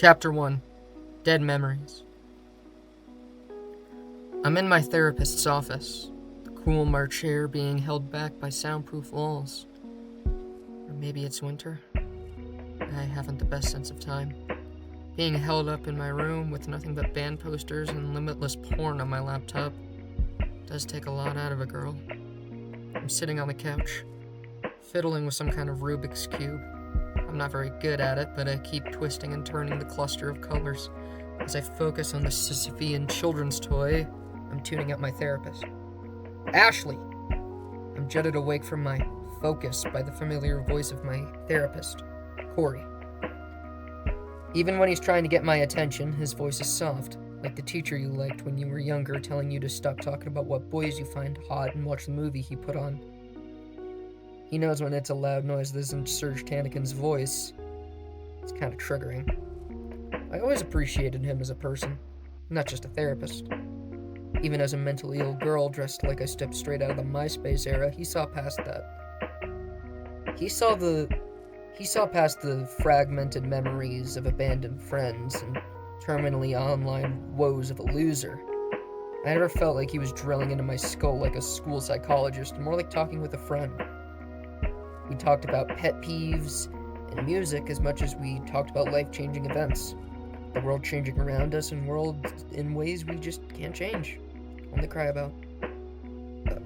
Chapter 1 Dead Memories. I'm in my therapist's office, the cool March air being held back by soundproof walls. Or maybe it's winter. I haven't the best sense of time. Being held up in my room with nothing but band posters and limitless porn on my laptop does take a lot out of a girl. I'm sitting on the couch, fiddling with some kind of Rubik's Cube. I'm not very good at it, but I keep twisting and turning the cluster of colors. As I focus on the Sisyphean children's toy, I'm tuning out my therapist. Ashley! I'm jutted awake from my focus by the familiar voice of my therapist, Corey. Even when he's trying to get my attention, his voice is soft, like the teacher you liked when you were younger telling you to stop talking about what boys you find hot and watch the movie he put on. He knows when it's a loud noise that isn't Serge Tankian's voice. It's kind of triggering. I always appreciated him as a person, not just a therapist. Even as a mentally ill girl dressed like I stepped straight out of the MySpace era, he saw past that. He saw past the fragmented memories of abandoned friends and terminally online woes of a loser. I never felt like he was drilling into my skull like a school psychologist, more like talking with a friend. We talked about pet peeves and music as much as we talked about life-changing events. The world changing around us and worlds in ways we just can't change. Only cry about.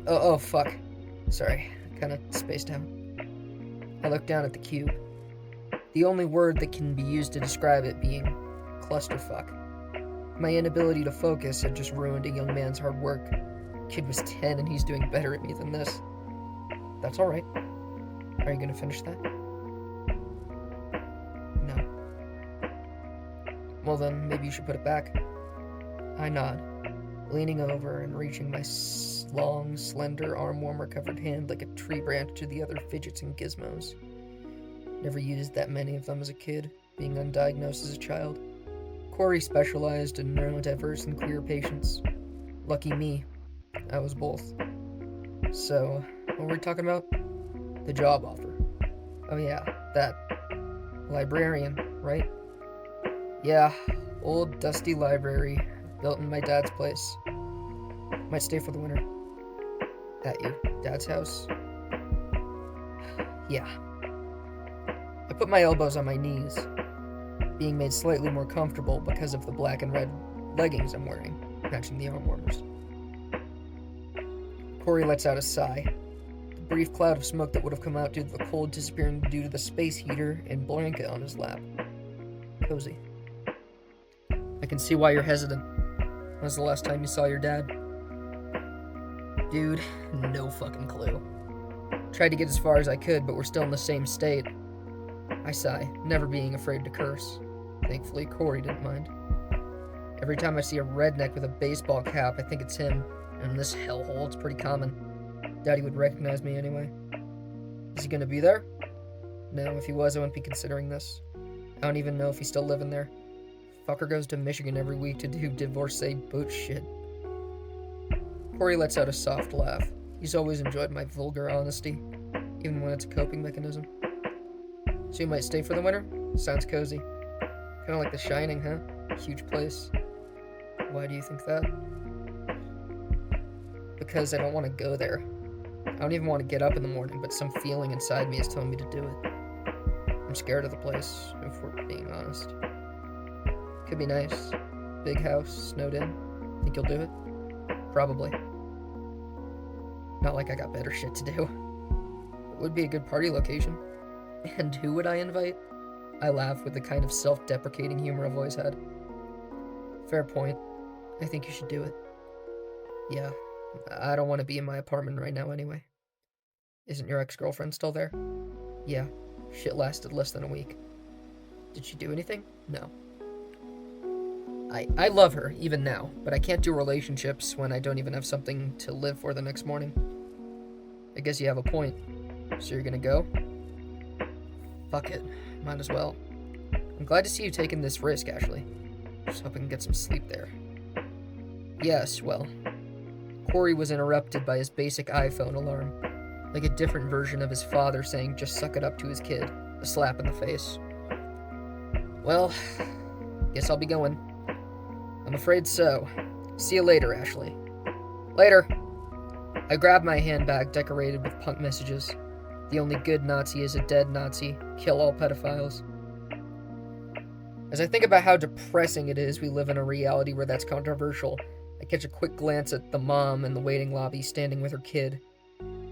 Oh, fuck. Sorry, I kinda spaced out. I looked down at the cube. The only word that can be used to describe it being clusterfuck. My inability to focus had just ruined a young man's hard work. Kid was 10 and he's doing better at me than this. That's alright. Are you gonna finish that? No. Well then, maybe you should put it back. I nod, leaning over and reaching my long, slender, arm-warmer-covered hand like a tree branch to the other fidgets and gizmos. Never used that many of them as a kid, being undiagnosed as a child. Corey specialized in neurodiverse and queer patients. Lucky me, I was both. So, what were we talking about? The job offer. Oh yeah, that. Librarian, right? Yeah, old dusty library, built in my dad's place. Might stay for the winter. At your dad's house? Yeah. I put my elbows on my knees, being made slightly more comfortable because of the black and red leggings I'm wearing, matching the arm warmers. Corey lets out a sigh. The brief cloud of smoke that would have come out due to the cold disappearing due to the space heater and blanket on his lap. Cozy. I can see why you're hesitant. When was the last time you saw your dad? Dude, no fucking clue. Tried to get as far as I could, but we're still in the same state. I sigh, never being afraid to curse. Thankfully, Corey didn't mind. Every time I see a redneck with a baseball cap, I think it's him. And in this hellhole, it's pretty common. Daddy would recognize me anyway. Is he gonna be there? No, if he was, I wouldn't be considering this. I don't even know if he's still living there. Fucker goes to Michigan every week to do divorcee boat shit. Corey lets out a soft laugh. He's always enjoyed my vulgar honesty, even when it's a coping mechanism. So you might stay for the winter? Sounds cozy. Kinda like The Shining, huh? Huge place. Why do you think that? Because I don't want to go there. I don't even want to get up in the morning, but some feeling inside me is telling me to do it. I'm scared of the place, if we're being honest. Could be nice. Big house, snowed in. Think you'll do it? Probably. Not like I got better shit to do. It would be a good party location. And who would I invite? I laugh with the kind of self-deprecating humor I've always had. Fair point. I think you should do it. Yeah, I don't want to be in my apartment right now anyway. Isn't your ex-girlfriend still there? Yeah, shit lasted less than a week. Did she do anything? No. I love her, even now, but I can't do relationships when I don't even have something to live for the next morning. I guess you have a point. So you're gonna go? Fuck it. Might as well. I'm glad to see you taking this risk, Ashley. Just hope I can get some sleep there. Yes, well. Corey was interrupted by his basic iPhone alarm, like a different version of his father saying just suck it up to his kid, a slap in the face. Well, Guess I'll be going. I'm afraid so. See you later, Ashley. Later. I grab my handbag decorated with punk messages. The only good Nazi is a dead Nazi. Kill all pedophiles. As I think about how depressing it is we live in a reality where that's controversial, I catch a quick glance at the mom in the waiting lobby standing with her kid.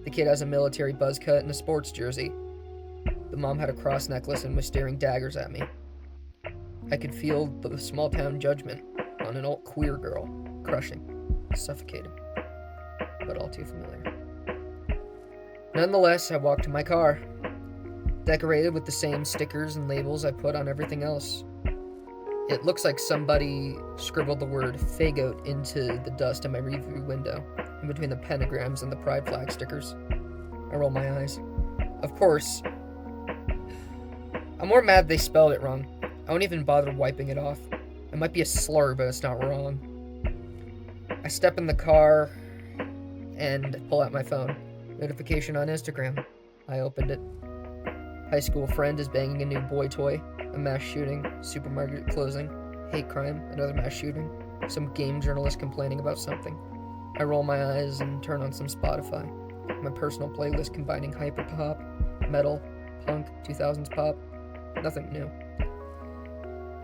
The kid has a military buzz cut and a sports jersey. The mom had a cross necklace and was staring daggers at me. I could feel the small town judgment on an alt queer girl, crushing, suffocating, but all too familiar. Nonetheless, I walked to my car, decorated with the same stickers and labels I put on everything else. It looks like somebody scribbled the word Fagoat into the dust in my rearview window, in between the pentagrams and the pride flag stickers. I roll my eyes. Of course. I'm more mad they spelled it wrong. I won't even bother wiping it off. It might be a slur, but it's not wrong. I step in the car and pull out my phone. Notification on Instagram. I opened it. High school friend is banging a new boy toy. A mass shooting. Supermarket closing. Hate crime. Another mass shooting. Some game journalist complaining about something. I roll my eyes and turn on some Spotify. My personal playlist combining hyperpop, metal, punk, 2000s pop. Nothing new.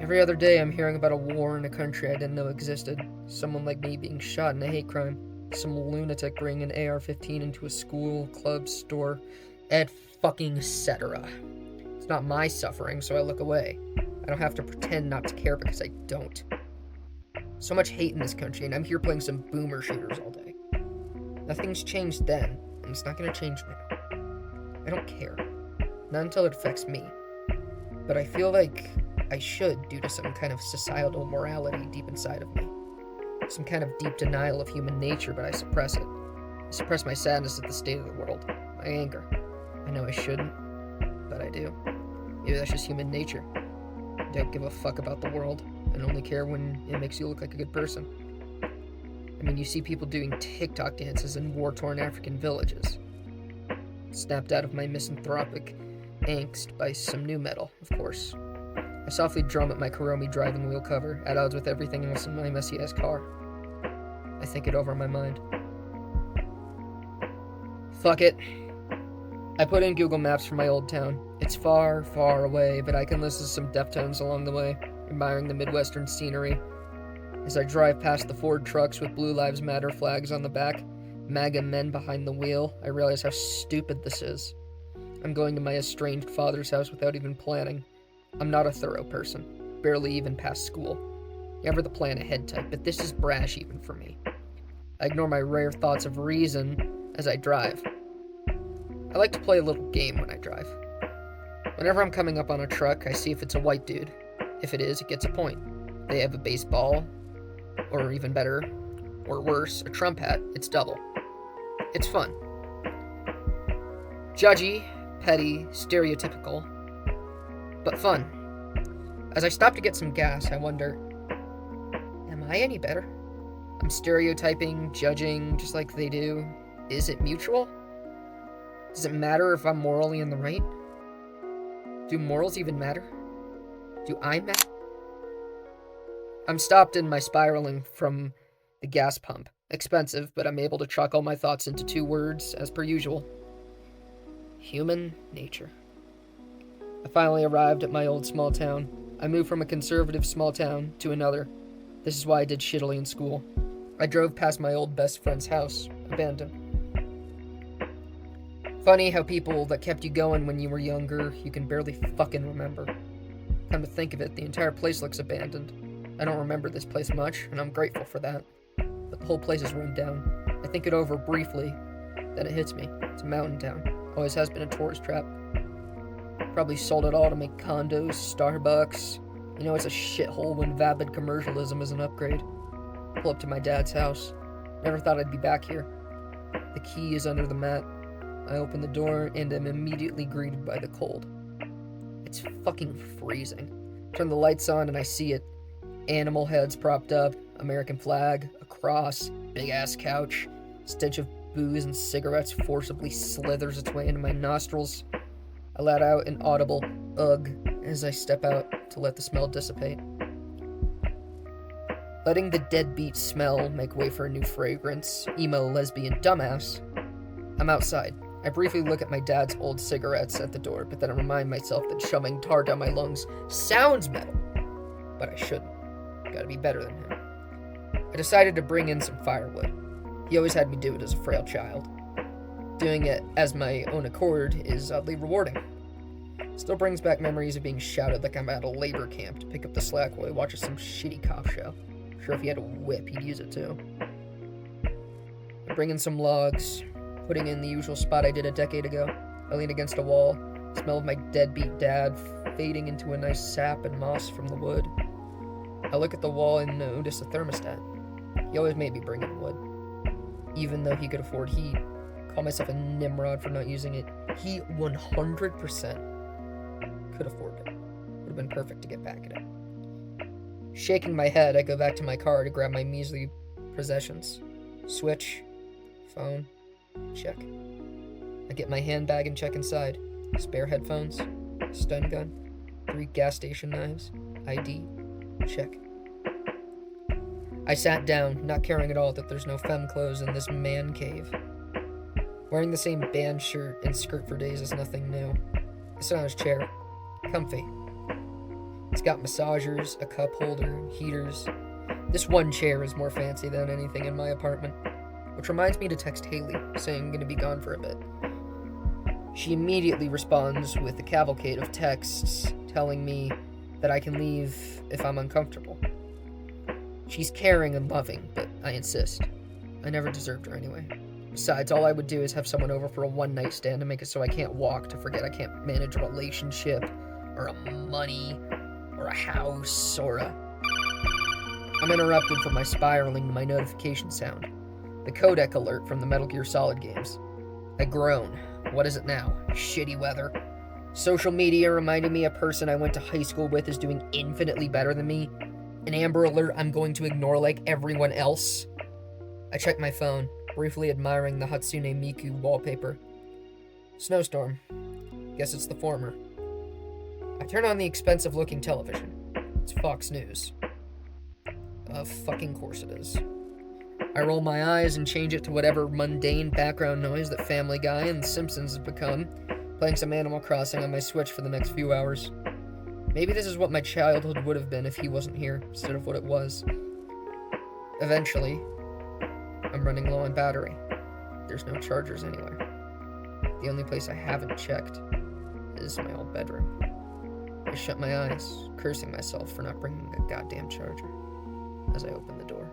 Every other day I'm hearing about a war in a country I didn't know existed. Someone like me being shot in a hate crime. Some lunatic bringing an AR-15 into a school, club, store, etc. It's not my suffering, so I look away. I don't have to pretend not to care because I don't. So much hate in this country, and I'm here playing some boomer shooters all day. Nothing's changed then, and it's not going to change now. I don't care. Not until it affects me. But I feel like I should due to some kind of societal morality deep inside of me. Some kind of deep denial of human nature, but I suppress it. I suppress my sadness at the state of the world. My anger. I know I shouldn't, but I do. Maybe that's just human nature. I don't give a fuck about the world, and only care when it makes you look like a good person. I mean, you see people doing TikTok dances in war-torn African villages. Snapped out of my misanthropic angst by some new metal, of course. I softly drum at my Kuromi driving wheel cover, at odds with everything else in my messy-ass car. I think it over in my mind. Fuck it. I put in Google Maps for my old town. It's far, far away, but I can listen to some Deftones along the way, admiring the Midwestern scenery. As I drive past the Ford trucks with Blue Lives Matter flags on the back, MAGA men behind the wheel, I realize how stupid this is. I'm going to my estranged father's house without even planning. I'm not a thorough person, barely even past school. Never the plan ahead type, but this is brash even for me. I ignore my rare thoughts of reason as I drive. I like to play a little game when I drive. Whenever I'm coming up on a truck, I see if it's a white dude. If it is, it gets a point. If they have a baseball, or even better, or worse, a Trump hat, it's double. It's fun. Judgy, petty, stereotypical, but fun. As I stop to get some gas, I wonder, am I any better? I'm stereotyping, judging, just like they do. Is it mutual? Does it matter if I'm morally in the right? Do morals even matter? Do I matter? I'm stopped in my spiraling from the gas pump. Expensive, but I'm able to chuck all my thoughts into 2 words, as per usual. Human nature. I finally arrived at my old small town. I moved from a conservative small town to another. This is why I did shittily in school. I drove past my old best friend's house, abandoned. Funny how people that kept you going when you were younger, you can barely fucking remember. Come to think of it, the entire place looks abandoned. I don't remember this place much, and I'm grateful for that. But the whole place is run down. I think it over briefly, then it hits me. It's a mountain town. Always has been a tourist trap. Probably sold it all to make condos, Starbucks. You know, it's a shithole when vapid commercialism is an upgrade. Pull up to my dad's house. Never thought I'd be back here. The key is under the mat. I open the door and am immediately greeted by the cold. It's fucking freezing. Turn the lights on and I see it. Animal heads propped up, American flag, a cross, big-ass couch. Stench of booze and cigarettes forcibly slithers its way into my nostrils. I let out an audible ugh as I step out to let the smell dissipate. Letting the deadbeat smell make way for a new fragrance, emo, lesbian, dumbass, I'm outside. I briefly look at my dad's old cigarettes at the door, but then I remind myself that shoving tar down my lungs sounds metal. But I shouldn't. Gotta be better than him. I decided to bring in some firewood. He always had me do it as a frail child. Doing it as my own accord is oddly rewarding. Still brings back memories of being shouted like I'm at a labor camp to pick up the slack while he watches some shitty cop show. Sure, if he had a whip, he'd use it too. I bring in some logs, putting in the usual spot I did a decade ago. I lean against a wall, smell of my deadbeat dad fading into a nice sap and moss from the wood. I look at the wall and notice a thermostat. He always made me bring in wood. Even though he could afford heat. Call myself a Nimrod for not using it. He 100% could afford it. Would have been perfect to get back at it. Shaking my head, I go back to my car to grab my measly possessions. Switch, phone, check. I get my handbag and check inside. Spare headphones, stun gun, 3 gas station knives, ID, check. I sat down, not caring at all that there's no femme clothes in this man cave. Wearing the same band shirt and skirt for days is nothing new. I sit on his chair. Comfy. It's got massagers, a cup holder, heaters. This one chair is more fancy than anything in my apartment. Which reminds me to text Haley, saying I'm going to be gone for a bit. She immediately responds with a cavalcade of texts telling me that I can leave if I'm uncomfortable. She's caring and loving, but I insist. I never deserved her anyway. Besides, all I would do is have someone over for a one-night stand to make it so I can't walk, to forget I can't manage a relationship, or a money, or a house, or a... I'm interrupted from my spiraling to my notification sound. The codec alert from the Metal Gear Solid games. I groan. What is it now? Shitty weather. Social media reminding me a person I went to high school with is doing infinitely better than me. An Amber Alert I'm going to ignore like everyone else. I check my phone, briefly admiring the Hatsune Miku wallpaper. Snowstorm. Guess it's the former. I turn on the expensive-looking television. It's Fox News. Of fucking course it is. I roll my eyes and change it to whatever mundane background noise that Family Guy and The Simpsons have become, playing some Animal Crossing on my Switch for the next few hours. Maybe this is what my childhood would have been if he wasn't here, instead of what it was. Eventually, I'm running low on battery. There's no chargers anywhere. The only place I haven't checked is my old bedroom. I shut my eyes, cursing myself for not bringing a goddamn charger, as I open the door.